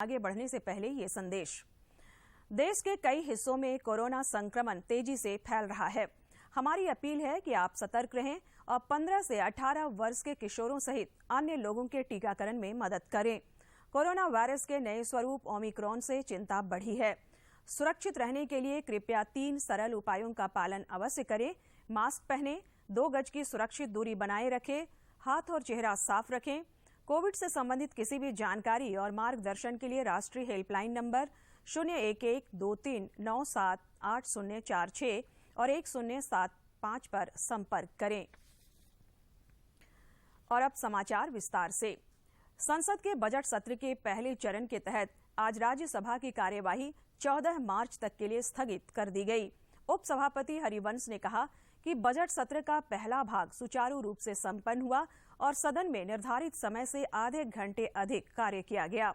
आगे बढ़ने से पहले ये संदेश। देश के कई हिस्सों में कोरोना संक्रमण तेजी से फैल रहा है। हमारी अपील है कि आप सतर्क रहें और 15 से 18 वर्ष के किशोरों सहित अन्य लोगों के टीकाकरण में मदद करें। कोरोना वायरस के नए स्वरूप ओमिक्रॉन से चिंता बढ़ी है। सुरक्षित रहने के लिए कृपया 3 सरल उपायों का पालन अवश्य करें। मास्क पहनें, 2 गज की सुरक्षित दूरी बनाए रखें, हाथ और चेहरा साफ रखें। कोविड से संबंधित किसी भी जानकारी और मार्गदर्शन के लिए राष्ट्रीय हेल्पलाइन नंबर 0112397846 और 1075 पर संपर्क करें। और अब समाचार विस्तार से। संसद के बजट सत्र के पहले चरण के तहत आज राज्यसभा की कार्यवाही 14 मार्च तक के लिए स्थगित कर दी गई। उपसभापति हरिवंश ने कहा कि बजट सत्र का पहला भाग सुचारू रूप से संपन्न हुआ और सदन में निर्धारित समय से आधे घंटे अधिक कार्य किया गया।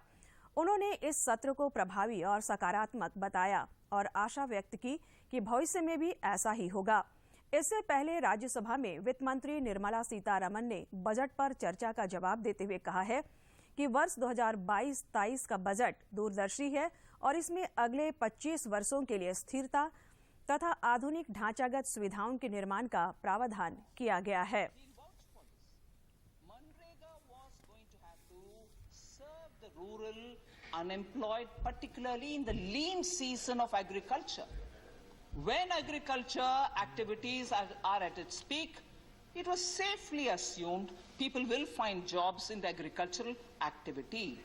उन्होंने इस सत्र को प्रभावी और सकारात्मक बताया और आशा व्यक्त की कि भविष्य में भी ऐसा ही होगा। इससे पहले राज्यसभा में वित्त मंत्री निर्मला सीतारमण ने बजट पर चर्चा का जवाब देते हुए कहा है कि वर्ष 2022-23 का बजट दूरदर्शी है और इसमें अगले 25 वर्षों के लिए स्थिरता तथा आधुनिक ढांचागत सुविधाओं के निर्माण का प्रावधान किया गया है। Rural unemployed, particularly in the lean season of agriculture. When agriculture activities are at its peak, it was safely assumed people will find jobs in the agricultural activity.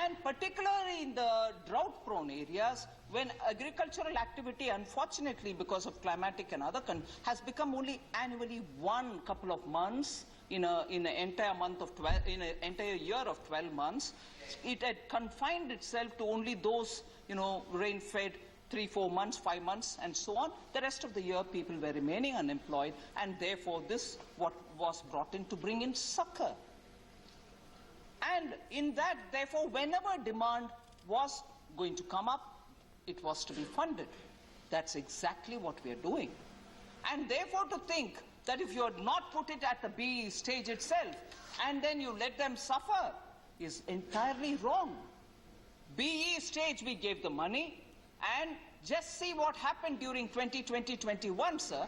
And particularly in the drought-prone areas, when agricultural activity, unfortunately, because of climatic and other has become only annually one couple of months in an entire month of 12, in an entire year of 12 months, it had confined itself to only those, rain-fed 3-4 months, 5 months, and so on. The rest of the year, people were remaining unemployed, and therefore, this what was brought in to bring in succor. And in that, therefore, whenever demand was going to come up, it was to be funded. That's exactly what we are doing. And therefore, to think that if you had not put it at the BE stage itself, and then you let them suffer, is entirely wrong. BE stage, we gave the money, and just see what happened during 2020-21, sir.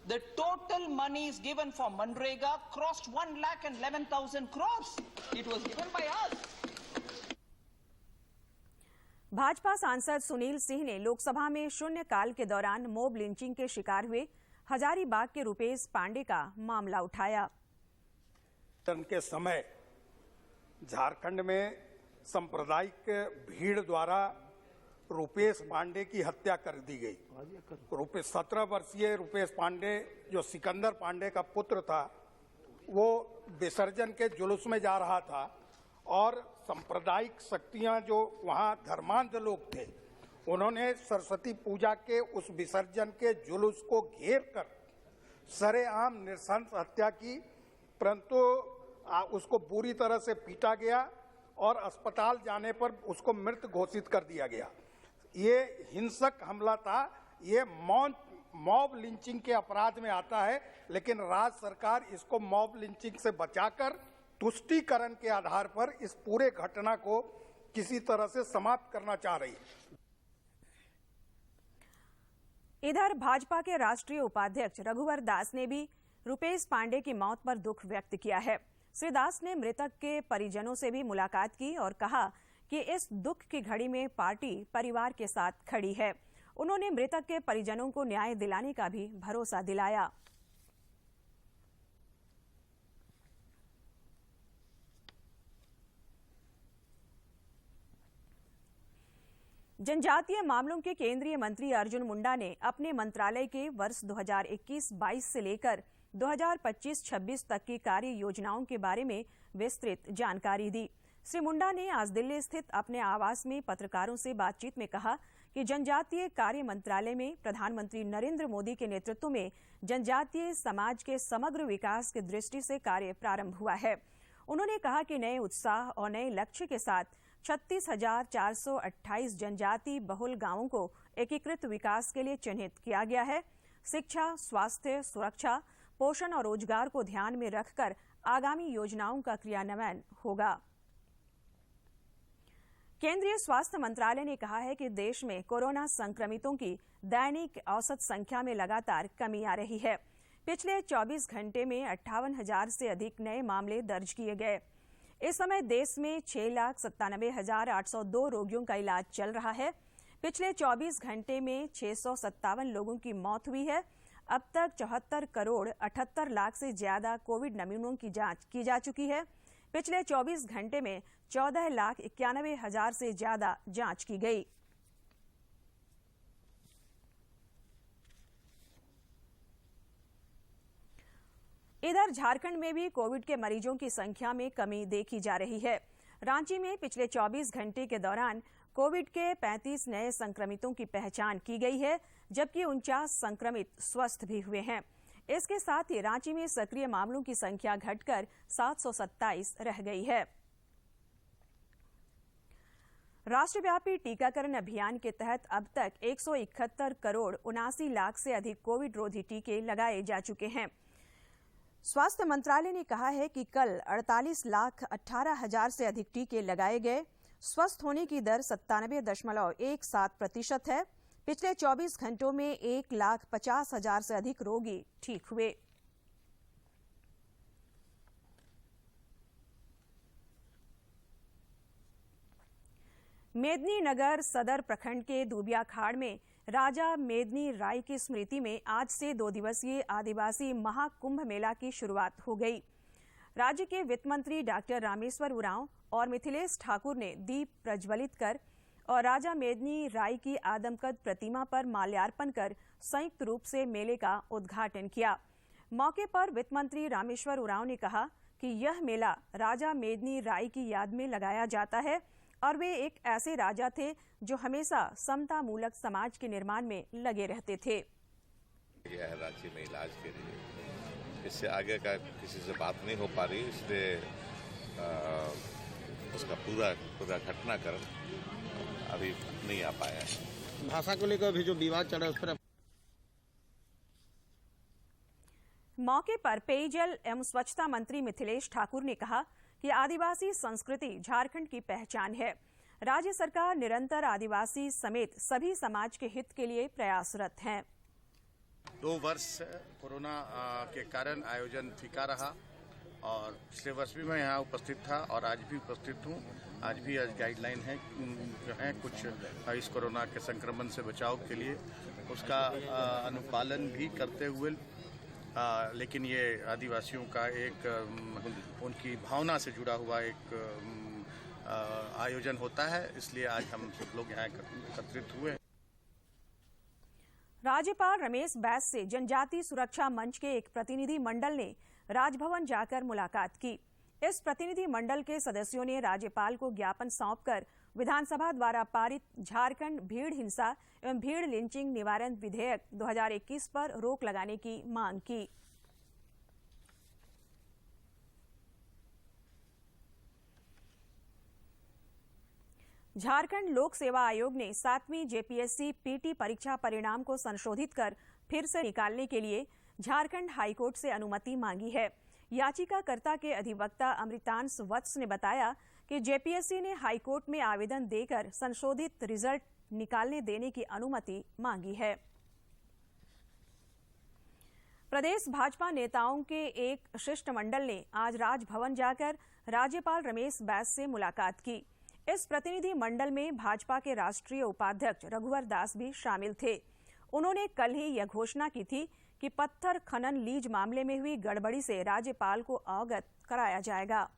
The total monies given for Manrega crossed 1,11,000 crores. It was given by us. Bhajpa सांसद सुनील सिंह ने लोकसभा में शून्यकाल के दौरान mob lynching के शिकार हुए हजारीबाग के रुपेश पांडे का मामला उठाया। के समय झारखंड में सांप्रदायिक भीड़ द्वारा रुपेश पांडे की हत्या कर दी गई। 17 वर्षीय रुपेश पांडे जो सिकंदर पांडे का पुत्र था, वो विसर्जन के जुलूस में जा रहा था और सांप्रदायिक शक्तियां जो वहां धर्मांध लोग थे, उन्होंने सरस्वती पूजा के उस विसर्जन के जुलूस को घेर कर सरेआम नृशंस हत्या की, परंतु उसको बुरी तरह से पीटा गया और अस्पताल जाने पर उसको मृत घोषित कर दिया गया। ये हिंसक हमला था, ये मॉब लिंचिंग के अपराध में आता है, लेकिन राज्य सरकार इसको मॉब लिंचिंग से बचाकर तुष्टीकरण के आधार पर इस पूरे घटना को किसी तरह से समाप्त करना चाह रही है। इधर भाजपा के राष्ट्रीय उपाध्यक्ष रघुवर दास ने भी रुपेश पांडे की मौत पर दुख व्यक्त किया है। श्री दास ने मृतक के परिजनों से भी मुलाकात की और कहा कि इस दुख की घड़ी में पार्टी परिवार के साथ खड़ी है। उन्होंने मृतक के परिजनों को न्याय दिलाने का भी भरोसा दिलाया। जनजातीय मामलों के केंद्रीय मंत्री अर्जुन मुंडा ने अपने मंत्रालय के वर्ष 2021-22 से लेकर 2025-26 तक की कार्य योजनाओं के बारे में विस्तृत जानकारी दी। श्री मुंडा ने आज दिल्ली स्थित अपने आवास में पत्रकारों से बातचीत में कहा कि जनजातीय कार्य मंत्रालय में प्रधानमंत्री नरेंद्र मोदी के नेतृत्व में जनजातीय समाज के समग्र विकास की दृष्टि से कार्य प्रारंभ हुआ है। उन्होंने कहा कि नए उत्साह और नए लक्ष्य के साथ 36,428 जनजाति बहुल गांवों को एकीकृत विकास के लिए चिन्हित किया गया है। शिक्षा, स्वास्थ्य, सुरक्षा, पोषण और रोजगार को ध्यान में रखकर आगामी योजनाओं का क्रियान्वयन होगा। केंद्रीय स्वास्थ्य मंत्रालय ने कहा है कि देश में कोरोना संक्रमितों की दैनिक औसत संख्या में लगातार कमी आ रही है। पिछले 24 घंटे में 58,000 से अधिक नए मामले दर्ज किए गए। इस समय देश में 6,97,802 रोगियों का इलाज चल रहा है। पिछले 24 घंटे में 657 लोगों की मौत हुई है। अब तक 74 करोड़ 78 लाख से ज्यादा कोविड नमूनों की जांच की जा चुकी है। पिछले 24 घंटे में 14,91,000 से ज्यादा जांच की गई। इधर झारखंड में भी कोविड के मरीजों की संख्या में कमी देखी जा रही है। रांची में पिछले 24 घंटे के दौरान कोविड के 35 नए संक्रमितों की पहचान की गई है, जबकि 49 संक्रमित स्वस्थ भी हुए हैं। इसके साथ ही रांची में सक्रिय मामलों की संख्या घटकर 727 रह गई है। राष्ट्रव्यापी टीकाकरण अभियान के तहत अब तक 171 करोड़ 79 लाख से अधिक कोविड रोधी टीके लगाए जा चुके हैं। स्वास्थ्य मंत्रालय ने कहा है कि कल 48,18,000 से अधिक टीके लगाए गए। स्वस्थ होने की दर 97.17% है। पिछले 24 घंटों में 1,50,000 से अधिक रोगी ठीक हुए। मेदिनीनगर सदर प्रखंड के दूबिया खाड़ में राजा मेदिनी राय की स्मृति में आज से 2 दिवसीय आदिवासी महाकुंभ मेला की शुरुआत हो गई। राज्य के वित्त मंत्री डॉक्टर रामेश्वर उरांव और मिथिलेश ठाकुर ने दीप प्रज्वलित कर और राजा मेदिनी राय की आदमकद प्रतिमा पर माल्यार्पण कर संयुक्त रूप से मेले का उद्घाटन किया। मौके पर वित्त मंत्री रामेश्वर उरांव ने कहा कि यह मेला राजा मेदिनी राय की याद में लगाया जाता है और वे एक ऐसे राजा थे जो हमेशा समता मूलक समाज के निर्माण में लगे रहते थे। यह है रांची में इलाज के लिए, इससे आगे का किसी से बात नहीं हो पा रही, इसलिए उसका पूरा घटनाक्रम अभी नहीं आ पाया है। भाषा को लेकर भी जो विवाद चल रहा है उस पर मौके पर पेयजल एवं स्वच्छता मंत्री मिथिलेश ठाकुर ने कहा कि आदिवासी संस्कृति झारखंड की पहचान है। राज्य सरकार निरंतर आदिवासी समेत सभी समाज के हित के लिए प्रयासरत है। 2 वर्ष कोरोना के कारण आयोजन फीका रहा और पिछले वर्ष भी मैं यहाँ उपस्थित था और आज भी उपस्थित हूँ। आज गाइडलाइन है जो है कुछ इस कोरोना के संक्रमण से बचाव के लिए उसका अनुपालन भी करते हुए लेकिन ये आदिवासियों का एक उनकी भावना से जुड़ा हुआ एक आयोजन होता है, इसलिए आज हम सब लोग यहाँ एकत्रित हुए। राज्यपाल रमेश बैस से जनजाति सुरक्षा मंच के एक प्रतिनिधि मंडल ने राजभवन जाकर मुलाकात की। इस प्रतिनिधि मंडल के सदस्यों ने राज्यपाल को ज्ञापन सौंपकर विधानसभा द्वारा पारित झारखंड भीड़ हिंसा एवं भीड़ लिंचिंग निवारण विधेयक 2021 पर रोक लगाने की मांग की। झारखंड लोक सेवा आयोग ने 7वीं जेपीएससी पीटी परीक्षा परिणाम को संशोधित कर फिर से निकालने के लिए झारखंड हाईकोर्ट से अनुमति मांगी है। याचिकाकर्ता के अधिवक्ता अमृतांश वत्स ने बताया कि जेपीएससी ने हाईकोर्ट में आवेदन देकर संशोधित रिजल्ट निकालने देने की अनुमति मांगी है। प्रदेश भाजपा नेताओं के एक शिष्टमंडल ने आज राजभवन जाकर राज्यपाल रमेश बैस से मुलाकात की। इस प्रतिनिधि मंडल में भाजपा के राष्ट्रीय उपाध्यक्ष रघुवर दास भी शामिल थे। उन्होंने कल ही यह घोषणा की थी कि पत्थर खनन लीज मामले में हुई गड़बड़ी से राज्यपाल को अवगत कराया जाएगा।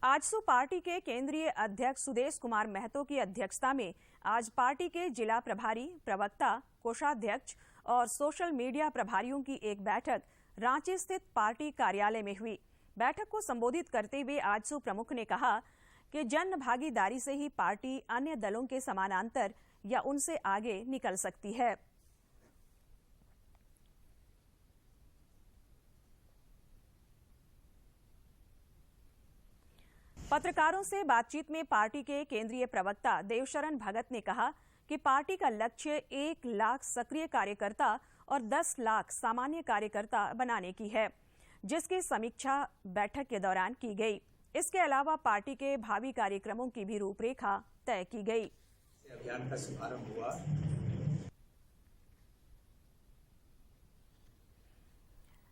आजसू पार्टी के केंद्रीय अध्यक्ष सुदेश कुमार महतो की अध्यक्षता में आज पार्टी के जिला प्रभारी, प्रवक्ता, कोषाध्यक्ष और सोशल मीडिया प्रभारियों की एक बैठक रांची स्थित पार्टी कार्यालय में हुई। बैठक को संबोधित करते हुए आजसू प्रमुख ने कहा कि जन भागीदारी से ही पार्टी अन्य दलों के समानांतर या उनसे आगे निकल सकती है। पत्रकारों से बातचीत में पार्टी के केंद्रीय प्रवक्ता देवशरण भगत ने कहा कि पार्टी का लक्ष्य 1 लाख सक्रिय कार्यकर्ता और 10 लाख सामान्य कार्यकर्ता बनाने की है, जिसकी समीक्षा बैठक के दौरान की गई। इसके अलावा पार्टी के भावी कार्यक्रमों की भी रूपरेखा तय की गई। अभियान का शुभारंभ हुआ।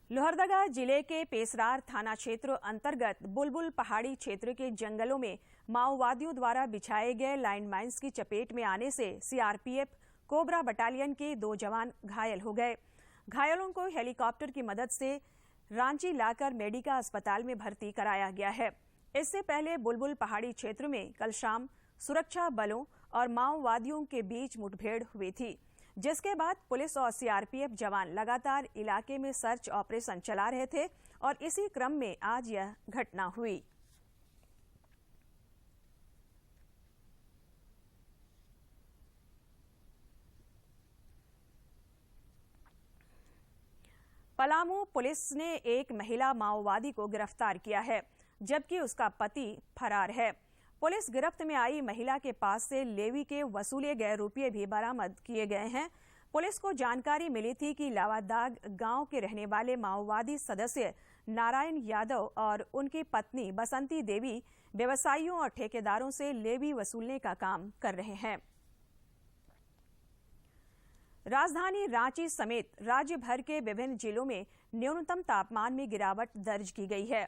लोहरदगा जिले के पेसरार थाना क्षेत्र अंतर्गत बुलबुल पहाड़ी क्षेत्र के जंगलों में माओवादियों द्वारा बिछाए गए लाइन माइंस की चपेट में आने से सीआरपीएफ कोबरा बटालियन के 2 जवान घायल हो गए। घायलों को हेलीकॉप्टर की मदद से रांची लाकर मेडिका अस्पताल में भर्ती कराया गया है। इससे पहले बुलबुल पहाड़ी क्षेत्र में कल शाम सुरक्षा बलों और माओवादियों के बीच मुठभेड़ हुई थी, जिसके बाद पुलिस और सीआरपीएफ जवान लगातार इलाके में सर्च ऑपरेशन चला रहे थे और इसी क्रम में आज यह घटना हुई। पलामू पुलिस ने एक महिला माओवादी को गिरफ्तार किया है, जबकि उसका पति फरार है। पुलिस गिरफ्त में आई महिला के पास से लेवी के वसूले गए रुपये भी बरामद किए गए हैं। पुलिस को जानकारी मिली थी कि लावादाग गांव के रहने वाले माओवादी सदस्य नारायण यादव और उनकी पत्नी बसंती देवी व्यवसायियों और ठेकेदारों से लेवी वसूलने का काम कर रहे हैं। राजधानी रांची समेत राज्य भर के विभिन्न जिलों में न्यूनतम तापमान में गिरावट दर्ज की गई है।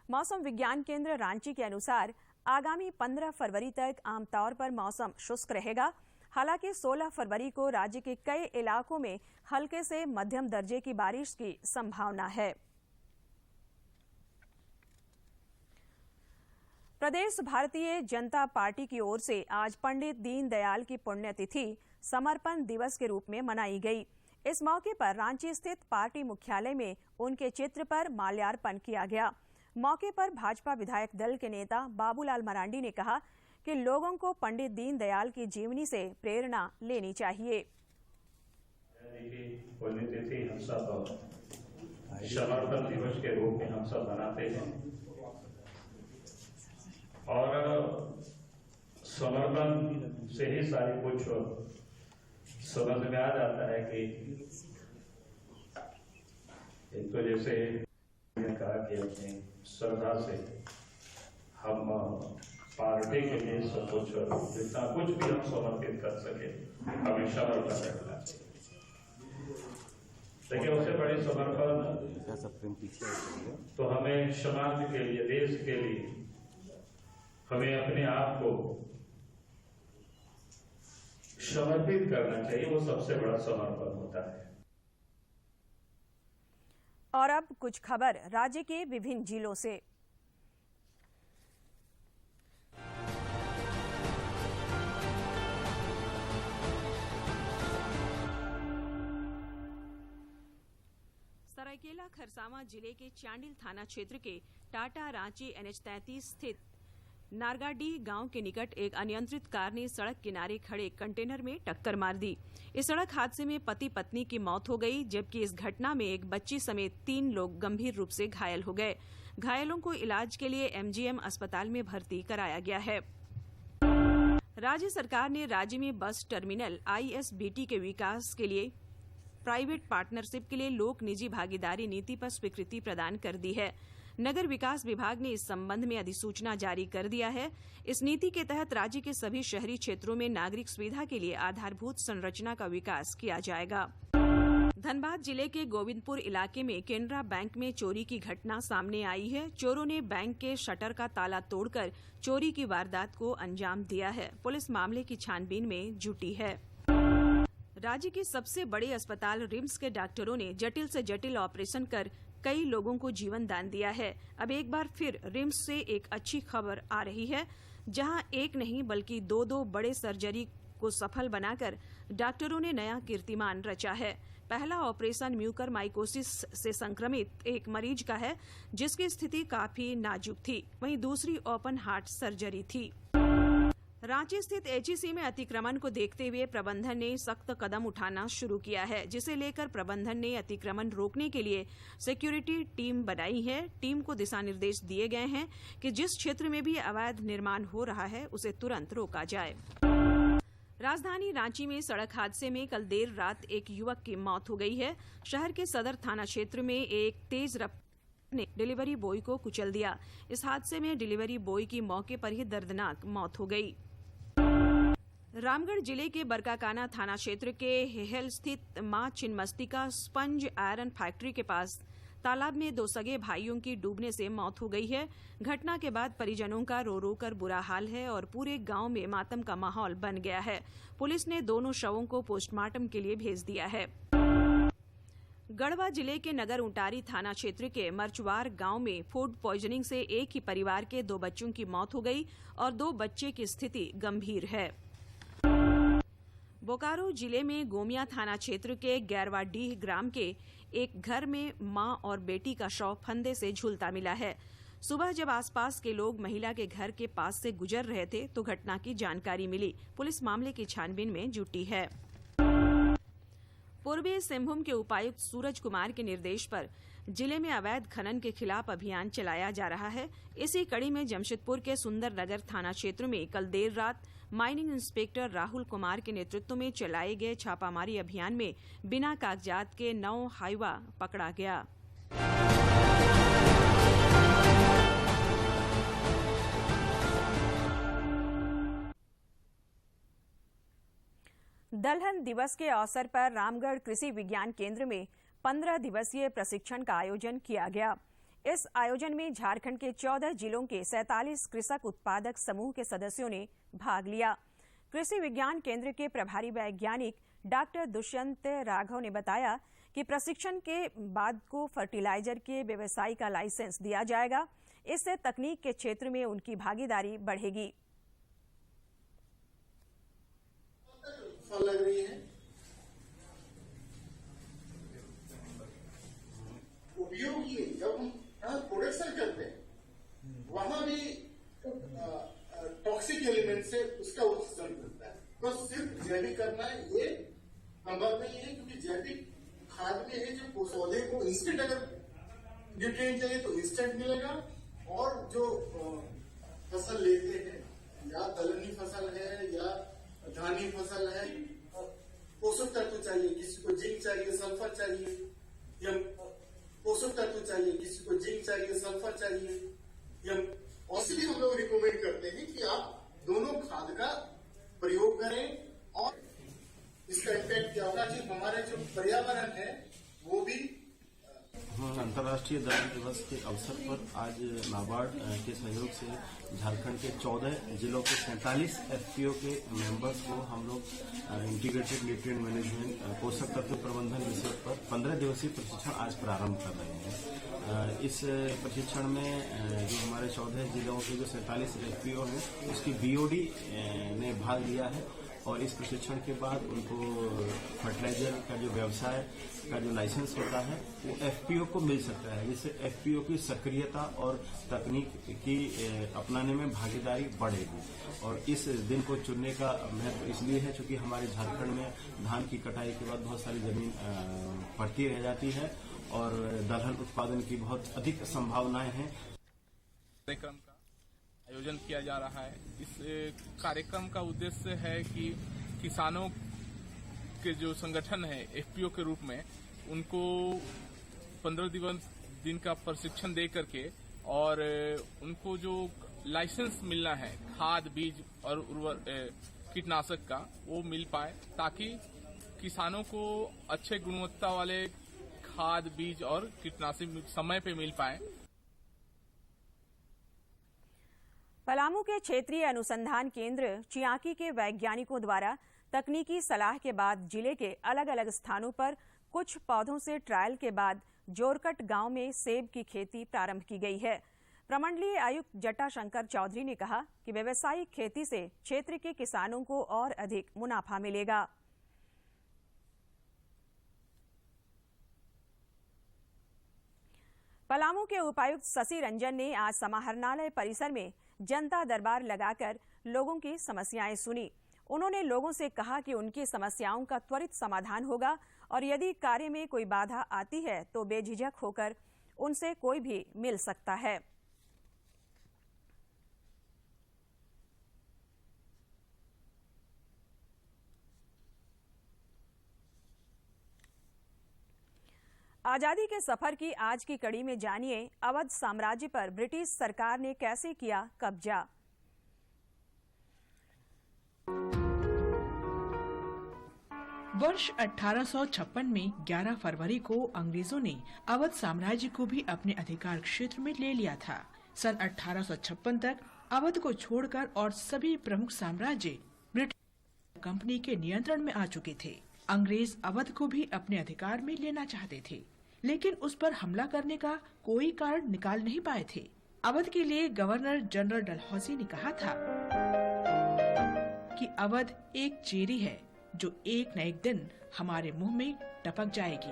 मौसम विज्ञान केंद्र रांची के अनुसार आगामी 15 फरवरी तक आमतौर पर मौसम शुष्क रहेगा। हालांकि 16 फरवरी को राज्य के कई इलाकों में हल्के से मध्यम दर्जे की बारिश की संभावना है। प्रदेश भारतीय जनता पार्टी की ओर से आज पंडित दीनदयाल की पुण्यतिथि समर्पण दिवस के रूप में मनाई गई। इस मौके पर रांची स्थित पार्टी मुख्यालय में उनके चित्र पर माल्यार्पण किया गया। मौके पर भाजपा विधायक दल के नेता बाबूलाल मरांडी ने कहा कि लोगों को पंडित दीनदयाल की जीवनी से प्रेरणा लेनी चाहिए। पुण्यतिथि हम सब समर्पण दिवस के रूप में हम सब मनाते हैं और समर्पण से ही सारी कुछ समझ में आ जाता है कि एक तो जैसे कहा कि अपनी श्रद्धा से हम पार्टी के लिए सब कुछ जितना कुछ भी हम समर्पित कर सके हमें समर्पण रखना चाहिए। लेकिन उससे बड़े समर्पण तो हमें समाज के लिए, देश के लिए हमें अपने आप को समर्पित करना चाहिए। वो सबसे बड़ा समर्पण होता है। और अब कुछ खबर राज्य के विभिन्न जिलों से। सरायकेला खरसावां जिले के चांडिल थाना क्षेत्र के टाटा रांची NH-33 स्थित नारगाडीह गांव के निकट एक अनियंत्रित कार ने सड़क किनारे खड़े कंटेनर में टक्कर मार दी। इस सड़क हादसे में पति पत्नी की मौत हो गई, जबकि इस घटना में एक बच्ची समेत 3 लोग गंभीर रूप से घायल हो गए। घायलों को इलाज के लिए MGM अस्पताल में भर्ती कराया गया है। राज्य सरकार ने राज्य में बस टर्मिनल ISBT के विकास के लिए प्राइवेट पार्टनरशिप के लिए लोक निजी भागीदारी नीति पर स्वीकृति प्रदान कर दी है। नगर विकास विभाग ने इस संबंध में अधिसूचना जारी कर दिया है। इस नीति के तहत राज्य के सभी शहरी क्षेत्रों में नागरिक सुविधा के लिए आधारभूत संरचना का विकास किया जाएगा। धनबाद जिले के गोविंदपुर इलाके में केनरा बैंक में चोरी की घटना सामने आई है। चोरों ने बैंक के शटर का ताला तोड़कर चोरी की वारदात को अंजाम दिया है। पुलिस मामले की छानबीन में जुटी है। राज्य के सबसे बड़े अस्पताल रिम्स के डॉक्टरों ने जटिल से जटिल ऑपरेशन कर कई लोगों को जीवन दान दिया है। अब एक बार फिर रिम्स से एक अच्छी खबर आ रही है, जहां एक नहीं बल्कि 2 बड़े सर्जरी को सफल बनाकर डॉक्टरों ने नया कीर्तिमान रचा है। पहला ऑपरेशन म्यूकरमाइकोसिस से संक्रमित एक मरीज का है, जिसकी स्थिति काफी नाजुक थी। वहीं दूसरी ओपन हार्ट सर्जरी थी। रांची स्थित HEC में अतिक्रमण को देखते हुए प्रबंधन ने सख्त कदम उठाना शुरू किया है, जिसे लेकर प्रबंधन ने अतिक्रमण रोकने के लिए सिक्योरिटी टीम बनाई है। टीम को दिशा निर्देश दिए गए हैं कि जिस क्षेत्र में भी अवैध निर्माण हो रहा है उसे तुरंत रोका जाए। राजधानी रांची में सड़क हादसे में कल देर रात एक युवक की मौत हो गई है। शहर के सदर थाना क्षेत्र में एक तेज रफ्तार ने डिलीवरी बॉय को कुचल दिया। इस हादसे में डिलीवरी बॉय की मौके पर ही दर्दनाक मौत हो गई। रामगढ़ जिले के बरकाकाना थाना क्षेत्र के हेहल स्थित मां छिन्नमस्तिका स्पंज आयरन फैक्ट्री के पास तालाब में 2 सगे भाइयों की डूबने से मौत हो गई है। घटना के बाद परिजनों का रो रो कर बुरा हाल है और पूरे गांव में मातम का माहौल बन गया है। पुलिस ने दोनों शवों को पोस्टमार्टम के लिए भेज दिया है। गढ़वा जिले के नगर उंटारी थाना क्षेत्र के मरचवार गांव में फूड पॉइजनिंग से एक ही परिवार के 2 बच्चों की मौत हो गई और 2 बच्चे की स्थिति गंभीर है। बोकारो जिले में गोमिया थाना क्षेत्र के गैरवाडीह ग्राम के एक घर में मां और बेटी का शव फंदे से झूलता मिला है। सुबह जब आसपास के लोग महिला के घर के पास से गुजर रहे थे तो घटना की जानकारी मिली। पुलिस मामले की छानबीन में जुटी है। पूर्वी सिंहभूम के उपायुक्त सूरज कुमार के निर्देश पर जिले में अवैध खनन के खिलाफ अभियान चलाया जा रहा है। इसी कड़ी में जमशेदपुर के सुंदरनगर थाना क्षेत्र में कल देर रात माइनिंग इंस्पेक्टर राहुल कुमार के नेतृत्व में चलाए गए छापामारी अभियान में बिना कागजात के 9 हाइवा पकड़ा गया। दलहन दिवस के अवसर पर रामगढ़ कृषि विज्ञान केंद्र में 15 दिवसीय प्रशिक्षण का आयोजन किया गया। इस आयोजन में झारखंड के 14 जिलों के 47 कृषक उत्पादक समूह के सदस्यों ने भाग लिया। कृषि विज्ञान केंद्र के प्रभारी वैज्ञानिक डॉक्टर दुष्यंत राघव ने बताया कि प्रशिक्षण के बाद को फर्टिलाइजर के व्यवसाय का लाइसेंस दिया जाएगा। इससे तकनीक के क्षेत्र में उनकी भागीदारी बढ़ेगी। लग रही है उपयोगी जब हम प्रोडक्शन करते हैं वहां भी टॉक्सिक एलिमेंट से उसका उत्सर्जन करता है। तो सिर्फ जैविक करना है ये संभव नहीं है, क्योंकि जैविक खाद में है जो पौधे को इंस्टेंट अगर न्यूट्रिएंट चाहिए तो इंस्टेंट मिलेगा, और जो फसल लेते हैं या दलहनी फसल है या धानी फसल है, पोषक तत्व चाहिए, किसी को जिंक चाहिए, सल्फर चाहिए, या पोषक तत्व चाहिए, किसी को जिंक चाहिए, सल्फर चाहिए, या इसलिए हम लोग रिकमेंड करते हैं कि आप दोनों खाद का प्रयोग करें और इसका इम्पैक्ट क्या होगा कि हमारे जो पर्यावरण है वो भी। अंतर्राष्ट्रीय दलहन दिवस के अवसर पर आज नाबार्ड के सहयोग से झारखंड के 14 जिलों के 47 एफपीओ के मेंबर्स को हम लोग इंटीग्रेटेड न्यूट्रिएंट मैनेजमेंट पोषक तत्व प्रबंधन विषय पर 15 दिवसीय प्रशिक्षण आज प्रारंभ कर रहे हैं। इस प्रशिक्षण में जो हमारे 14 जिलों के जो 47 एफपीओ हैं उसकी बीओडी ने भाग लिया है और इस प्रशिक्षण के बाद उनको फर्टिलाइजर का जो व्यवसाय का जो लाइसेंस होता है वो एफपीओ को मिल सकता है, जिससे एफपीओ की सक्रियता और तकनीक की अपनाने में भागीदारी बढ़ेगी। और इस दिन को चुनने का महत्व इसलिए है क्योंकि हमारे झारखंड में धान की कटाई के बाद बहुत सारी जमीन पड़ती रह जाती है और दलहन उत्पादन की बहुत अधिक संभावनाएं हैं। कार्यक्रम का आयोजन किया जा रहा है। इस कार्यक्रम का उद्देश्य है कि किसानों के जो संगठन है एफपीओ के रूप में उनको 15 दिन का प्रशिक्षण दे करके और उनको जो लाइसेंस मिलना है खाद बीज और कीटनाशक का वो मिल पाए, ताकि किसानों को अच्छे गुणवत्ता वाले खाद बीज और कीटनाशक समय पे मिल पाए। पलामू के क्षेत्रीय अनुसंधान केंद्र चियाकी के वैज्ञानिकों द्वारा तकनीकी सलाह के बाद जिले के अलग अलग स्थानों पर कुछ पौधों से ट्रायल के बाद जोरकट गांव में सेब की खेती प्रारंभ की गई है। प्रमंडलीय आयुक्त जटाशंकर चौधरी ने कहा कि व्यावसायिक खेती से क्षेत्र के किसानों को और अधिक मुनाफा मिलेगा। पलामू के उपायुक्त शशि रंजन ने आज समाहरणालय परिसर में जनता दरबार लगाकर लोगों की समस्याएं सुनी। उन्होंने लोगों से कहा कि उनकी समस्याओं का त्वरित समाधान होगा और यदि कार्य में कोई बाधा आती है तो बेझिझक होकर उनसे कोई भी मिल सकता है। आजादी के सफर की आज की कड़ी में जानिए अवध साम्राज्य पर ब्रिटिश सरकार ने कैसे किया कब्जा। वर्ष 1856 में 11 फरवरी को अंग्रेजों ने अवध साम्राज्य को भी अपने अधिकार क्षेत्र में ले लिया था। सन 1856 तक अवध को छोड़कर और सभी प्रमुख साम्राज्य ब्रिटिश कंपनी के नियंत्रण में आ चुके थे। अंग्रेज अवध को भी अपने अधिकार में लेना चाहते थे, लेकिन उस पर हमला करने का कोई कारण निकाल नहीं पाए थे। अवध के लिए गवर्नर जनरल डलहौजी ने कहा था कि अवध एक चेरी है जो एक न एक दिन हमारे मुंह में टपक जाएगी।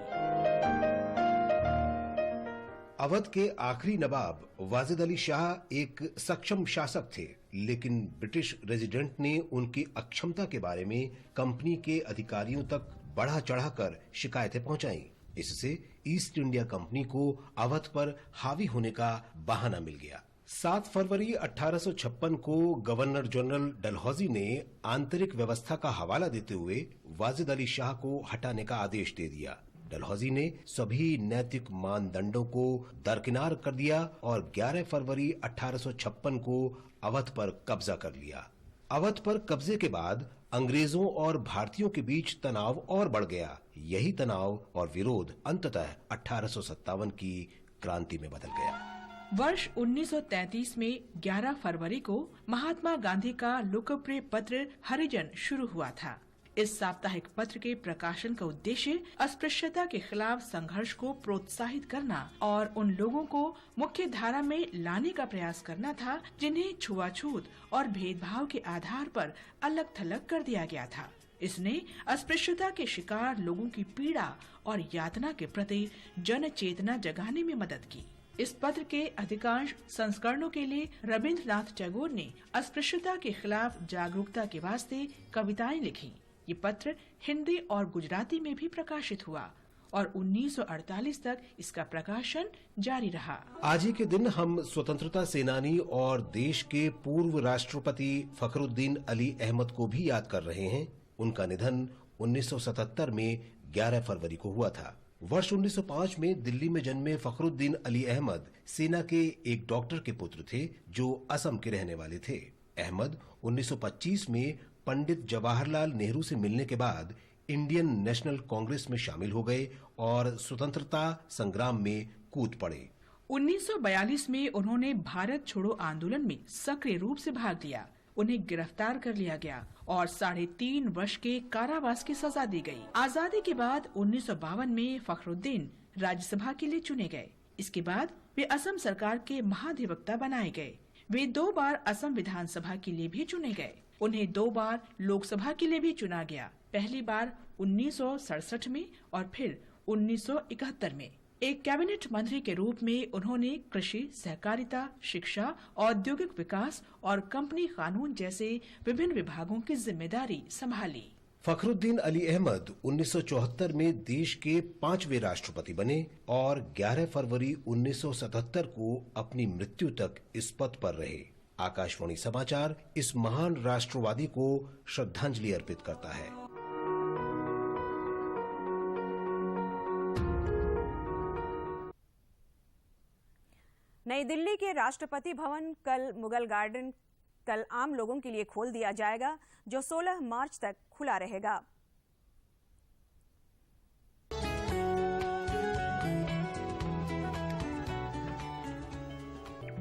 अवध के आखिरी नवाब वाजिद अली शाह एक सक्षम शासक थे, लेकिन ब्रिटिश रेजिडेंट ने उनकी अक्षमता के बारे में कंपनी के अधिकारियों तक बढ़ा चढ़ाकर शिकायतें पहुंचाईं। इससे ईस्ट इंडिया कंपनी को अवध पर हावी होने का बहाना मिल गया। 7 फरवरी 1856 को गवर्नर जनरल डलहौजी ने आंतरिक व्यवस्था का हवाला देते हुए वाजिद अली शाह को हटाने का आदेश दे दिया। डलहौजी ने सभी नैतिक मानदंडों को दरकिनार कर दिया और 11 फरवरी 1856 को अवध पर कब्जा कर लिया। अवध पर कब्जे के बाद अंग्रेजों और भारतीयों के बीच तनाव और बढ़ गया। यही तनाव और विरोध अंततः 1857 की क्रांति में बदल गया। वर्ष 1933 में 11 फरवरी को महात्मा गांधी का लोकप्रिय पत्र हरिजन शुरू हुआ था। इस साप्ताहिक पत्र के प्रकाशन का उद्देश्य अस्पृश्यता के खिलाफ संघर्ष को प्रोत्साहित करना और उन लोगों को मुख्य धारा में लाने का प्रयास करना था जिन्हें छुआछूत और भेदभाव के आधार पर अलग थलग कर दिया गया था। इसने अस्पृश्यता के शिकार लोगों की पीड़ा और यातना के प्रति जन चेतना जगाने में मदद की। इस पत्र के अधिकांश संस्करणों के लिए रविंद्रनाथ टैगोर ने अस्पृश्यता के खिलाफ जागरूकता के वास्ते कविताएं लिखी। ये पत्र हिंदी और गुजराती में भी प्रकाशित हुआ और 1948 तक इसका प्रकाशन जारी रहा। आज ही के दिन हम स्वतंत्रता सेनानी और देश के पूर्व राष्ट्रपति फखरुद्दीन अली अहमद को भी याद कर रहे हैं। उनका निधन 1977 में 11 फरवरी को हुआ था। वर्ष 1905 में दिल्ली में जन्मे फखरुद्दीन अली अहमद सेना के एक डॉक्टर के पुत्र थे जो असम के रहने वाले थे। अहमद 1925 में पंडित जवाहरलाल नेहरू से मिलने के बाद इंडियन नेशनल कांग्रेस में शामिल हो गए और स्वतंत्रता संग्राम में कूद पड़े। 1942 में उन्होंने भारत छोड़ो आंदोलन में सक्रिय रूप से भाग लिया। उन्हें गिरफ्तार कर लिया गया और 3.5 वर्ष के कारावास की सजा दी गई। आजादी के बाद 1952 में फखरुद्दीन राज्यसभा के लिए चुने गए। इसके बाद वे असम सरकार के महाधिवक्ता बनाए गए। वे 2 बार असम विधानसभा के लिए भी चुने गए। उन्हें 2 बार लोकसभा के लिए भी चुना गया। पहली बार 1967 में और फिर 1971 में। एक कैबिनेट मंत्री के रूप में उन्होंने कृषि, सहकारिता, शिक्षा, औद्योगिक विकास और कंपनी कानून जैसे विभिन्न विभागों की जिम्मेदारी संभाली। फखरुद्दीन अली अहमद 1974 में देश के 5वें राष्ट्रपति बने और 11 फरवरी 1977 को अपनी मृत्यु तक इस पद पर रहे। आकाशवाणी समाचार इस महान राष्ट्रवादी को श्रद्धांजलि अर्पित करता है। नई दिल्ली के राष्ट्रपति भवन कल मुगल गार्डन कल आम लोगों के लिए खोल दिया जाएगा, जो 16 मार्च तक खुला रहेगा।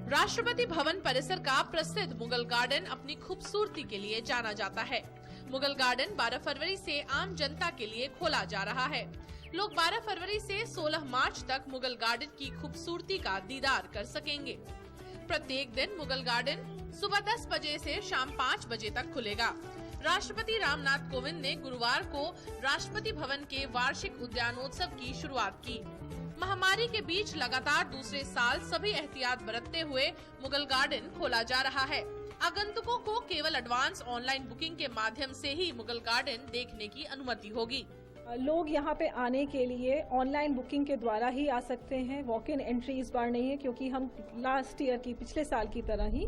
राष्ट्रपति भवन परिसर का प्रसिद्ध मुगल गार्डन अपनी खूबसूरती के लिए जाना जाता है। मुगल गार्डन 12 फरवरी से आम जनता के लिए खोला जा रहा है। लोग 12 फरवरी से 16 मार्च तक मुगल गार्डन की खूबसूरती का दीदार कर सकेंगे। प्रत्येक दिन मुगल गार्डन सुबह 10 बजे से शाम 5 बजे तक खुलेगा। राष्ट्रपति रामनाथ कोविंद ने गुरुवार को राष्ट्रपति भवन के वार्षिक उद्यानोत्सव की शुरुआत की। महामारी के बीच लगातार दूसरे साल सभी एहतियात बरतते हुए मुगल गार्डन खोला जा रहा है। आगंतुकों को केवल एडवांस ऑनलाइन बुकिंग के माध्यम से ही मुगल गार्डन देखने की अनुमति होगी। लोग यहाँ पे आने के लिए ऑनलाइन बुकिंग के द्वारा ही आ सकते हैं। वॉक इन एंट्री इस बार नहीं है, क्योंकि हम लास्ट ईयर की पिछले साल की तरह ही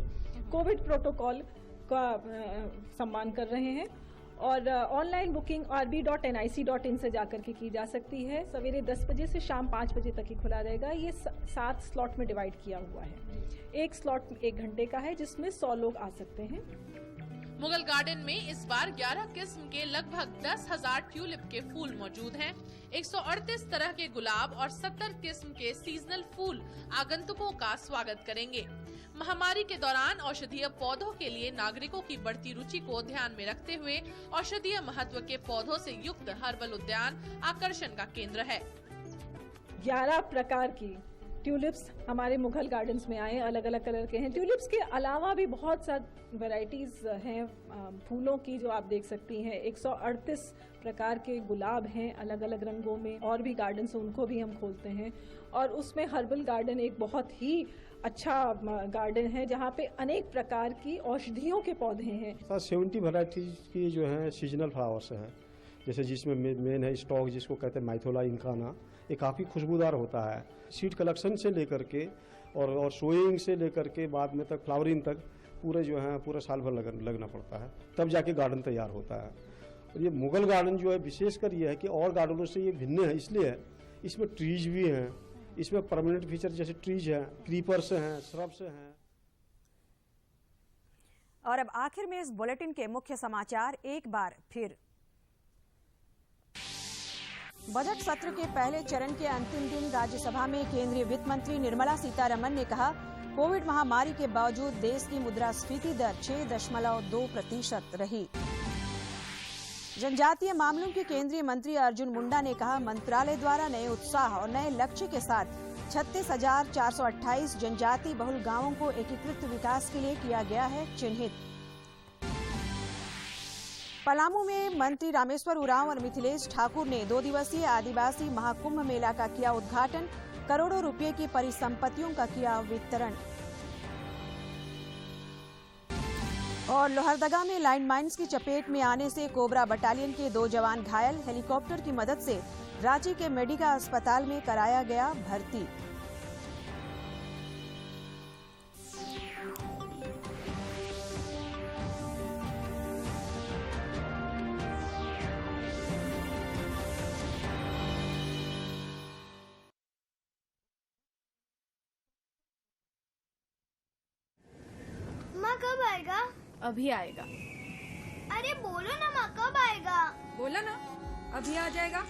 कोविड प्रोटोकॉल का सम्मान कर रहे हैं और ऑनलाइन बुकिंग rb.nic.in से जाकर के की जा सकती है। सवेरे 10 बजे से शाम 5 बजे तक ही खुला रहेगा। ये 7 स्लॉट में डिवाइड किया हुआ है। एक स्लॉट 1 घंटे का है जिसमें 100 लोग आ सकते हैं। मुगल गार्डन में इस बार 11 किस्म के लगभग 10,000 ट्यूलिप के फूल मौजूद हैं। 138 तरह के गुलाब और 70 किस्म के सीजनल फूल आगंतुकों का स्वागत करेंगे। महामारी के दौरान औषधीय पौधों के लिए नागरिकों की बढ़ती रुचि को ध्यान में रखते हुए औषधीय महत्व के पौधों से युक्त हर्बल उद्यान आकर्षण का केंद्र है। 11 प्रकार की ट्यूलिप्स हमारे मुगल गार्डन्स में आए, अलग अलग कलर के हैं। ट्यूलिप्स के अलावा भी बहुत सारी वैरायटीज हैं फूलों की जो आप देख सकती हैं। 138 प्रकार के गुलाब हैं अलग अलग रंगों में। और भी गार्डन्स उनको भी हम खोलते हैं और उसमें हर्बल गार्डन एक बहुत ही अच्छा गार्डन है जहाँ पे अनेक प्रकार की औषधियों के पौधे हैं। 70 वैरायटीज की जो है सीजनल फ्लावर्स हैं, जैसे जिसमें मेन है स्टॉक जिसको कहते हैं माइथोला इंकाना, ये काफ़ी खुशबूदार होता है। सीड कलेक्शन से लेकर के और सोइंग से लेकर के बाद में तक फ्लावरिंग तक पूरे जो है पूरे साल भर लगना पड़ता है, तब जाके गार्डन तैयार होता है। और ये मुगल गार्डन जो है विशेषकर ये है कि और गार्डनों से ये भिन्न है, इसलिए है इसमें ट्रीज भी हैं, इसमें परमानेंट फीचर जैसे ट्रीज हैं, क्रीपर्स हैं, श्रब्स हैं। और अब आखिर में इस बुलेटिन के मुख्य समाचार एक बार फिर। बजट सत्र के पहले चरण के अंतिम दिन राज्यसभा में केंद्रीय वित्त मंत्री निर्मला सीतारमण ने कहा, कोविड महामारी के बावजूद देश की मुद्रास्फीति दर 6.2% रही। जनजातीय मामलों के केंद्रीय मंत्री अर्जुन मुंडा ने कहा, मंत्रालय द्वारा नए उत्साह और नए लक्ष्य के साथ 36,428 जनजाति बहुल गांवों को एकीकृत विकास के लिए किया गया है चिन्हित। पलामू में मंत्री रामेश्वर उरांव और मिथिलेश ठाकुर ने 2 दिवसीय आदिवासी महाकुंभ मेला का किया उद्घाटन, करोड़ों रुपए की परिसंपत्तियों का किया वितरण। और लोहरदगा में लाइन माइंस की चपेट में आने से कोबरा बटालियन के 2 जवान घायल, हेलीकॉप्टर की मदद से रांची के मेडिका अस्पताल में कराया गया भर्ती। माँ कब आएगा? अभी आएगा। अरे बोलो ना माँ कब आएगा? बोला ना अभी आ जाएगा।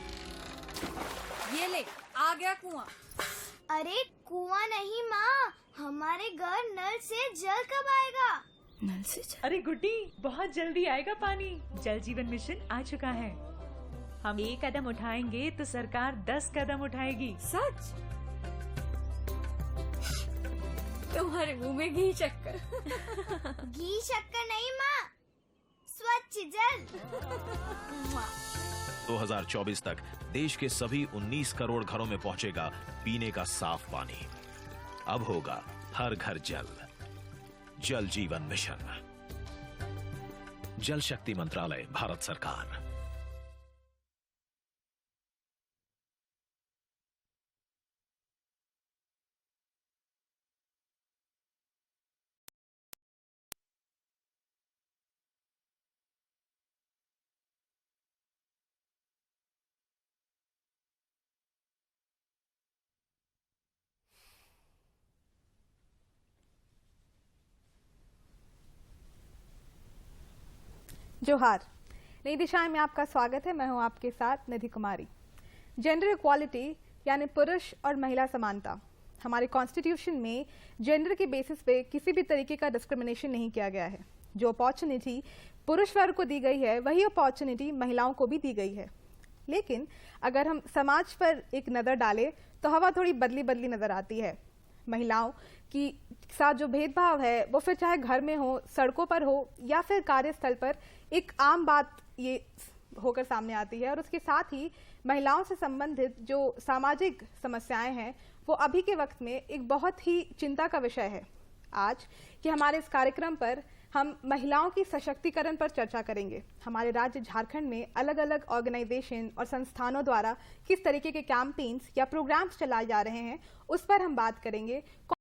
ये ले आ गया कुआं। अरे कुआं नहीं माँ, हमारे घर नल से जल कब आएगा? नल से जल? अरे गुड्डी बहुत जल्दी आएगा पानी। जल जीवन मिशन आ चुका है। हम 1 कदम उठाएंगे तो सरकार 10 कदम उठाएगी। सच? तुम्हारे मुंह में घी शक्कर। घी शक्कर नहीं माँ, स्वच्छ जल। 2024 तक देश के सभी 19 करोड़ घरों में पहुंचेगा पीने का साफ पानी। अब होगा हर घर जल। जल जीवन मिशन, जल शक्ति मंत्रालय, भारत सरकार। जोहार, नई दिशाएं में आपका स्वागत है। मैं हूं आपके साथ निधि कुमारी। जेंडर इक्वालिटी यानी पुरुष और महिला समानता, हमारे कॉन्स्टिट्यूशन में जेंडर के बेसिस पे किसी भी तरीके का डिस्क्रिमिनेशन नहीं किया गया है। जो अपॉर्चुनिटी पुरुष वर्ग को दी गई है वही अपॉर्चुनिटी महिलाओं को भी दी गई है। लेकिन अगर हम समाज पर एक नज़र डालें तो हवा थोड़ी बदली बदली नज़र आती है। महिलाओं की साथ जो भेदभाव है वो फिर चाहे घर में हो, सड़कों पर हो या फिर कार्यस्थल पर, एक आम बात ये होकर सामने आती है। और उसके साथ ही महिलाओं से संबंधित जो सामाजिक समस्याएं हैं वो अभी के वक्त में एक बहुत ही चिंता का विषय है। आज के हमारे इस कार्यक्रम पर हम महिलाओं की सशक्तिकरण पर चर्चा करेंगे। हमारे राज्य झारखंड में अलग अलग ऑर्गेनाइजेशन और संस्थानों द्वारा किस तरीके के कैंपेन्स या प्रोग्राम्स चलाए जा रहे हैं उस पर हम बात करेंगे।